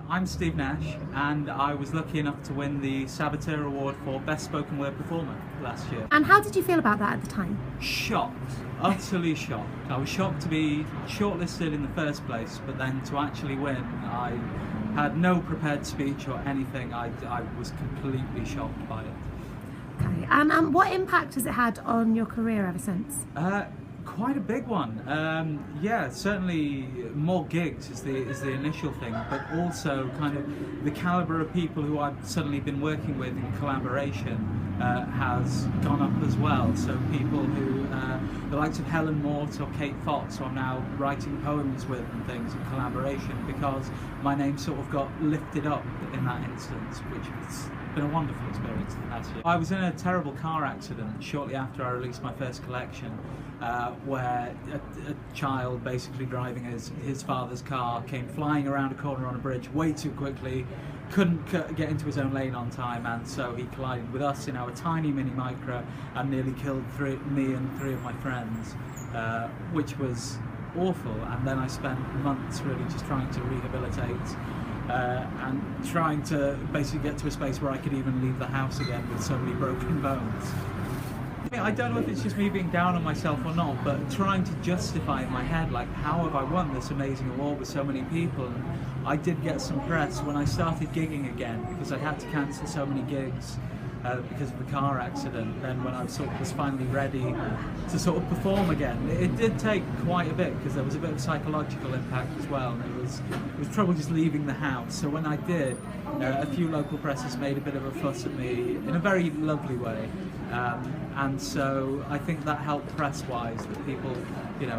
I'm Steve Nash, and I was lucky enough to win the Saboteur Award for Best Spoken Word Performer last year. And how did you feel about that at the time? Shocked, utterly shocked. I was shocked to be shortlisted in the first place, but then to actually win, I had no prepared speech or anything. I was completely shocked by it. Okay, and what impact has it had on your career ever since? Quite a big one. Yeah, certainly more gigs is the initial thing, but also kind of the calibre of people who I've suddenly been working with in collaboration has gone up as well. So people who, the likes of Helen Mort or Kate Fox, who I'm now writing poems with and things in collaboration, because my name sort of got lifted up in that instance, which has been a wonderful experience the past year. I was in a terrible car accident shortly after I released my first collection, where a child basically driving his father's car came flying around a corner on a bridge way too quickly, couldn't get into his own lane on time, and so he collided with us in our tiny mini micro and nearly killed me and three of my friends, which was awful. And then I spent months really just trying to rehabilitate and trying to basically get to a space where I could even leave the house again with so many broken bones. I don't know if it's just me being down on myself or not, but trying to justify in my head, like, how have I won this amazing award with so many people? And I did get some press when I started gigging again, because I had to cancel so many gigs because of the car accident. Then when I was finally ready to sort of perform again, it did take quite a bit, because there was a bit of psychological impact as well, and it was trouble just leaving the house. So when I did, a few local presses made a bit of a fuss at me in a very lovely way. And so I think that helped press-wise, that people,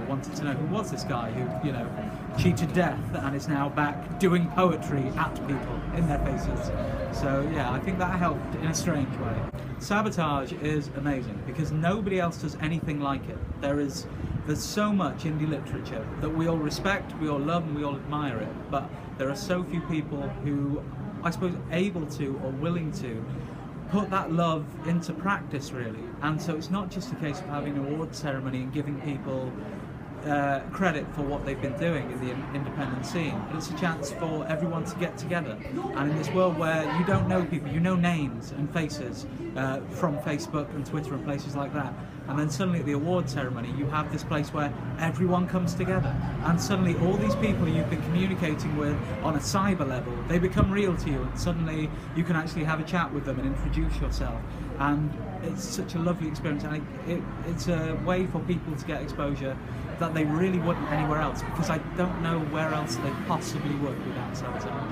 wanted to know who was this guy who, cheated death and is now back doing poetry at people in their faces. So yeah, I think that helped in a strange way. Sabotage is amazing because nobody else does anything like it. There's so much indie literature that we all respect, we all love, and we all admire it, but there are so few people who, I suppose, able to or willing to put that love into practice, really. And so it's not just a case of having an award ceremony and giving people credit for what they've been doing in the independent scene, but it's a chance for everyone to get together. And in this world where you don't know people, you know names and faces from Facebook and Twitter and places like that, and then suddenly at the award ceremony you have this place where everyone comes together, and suddenly all these people you've been communicating with on a cyber level, they become real to you, and suddenly you can actually have a chat with them and introduce yourself. And it's such a lovely experience, and it's a way for people to get exposure that they really wouldn't anywhere else, because I don't know where else they possibly would without Sabotage.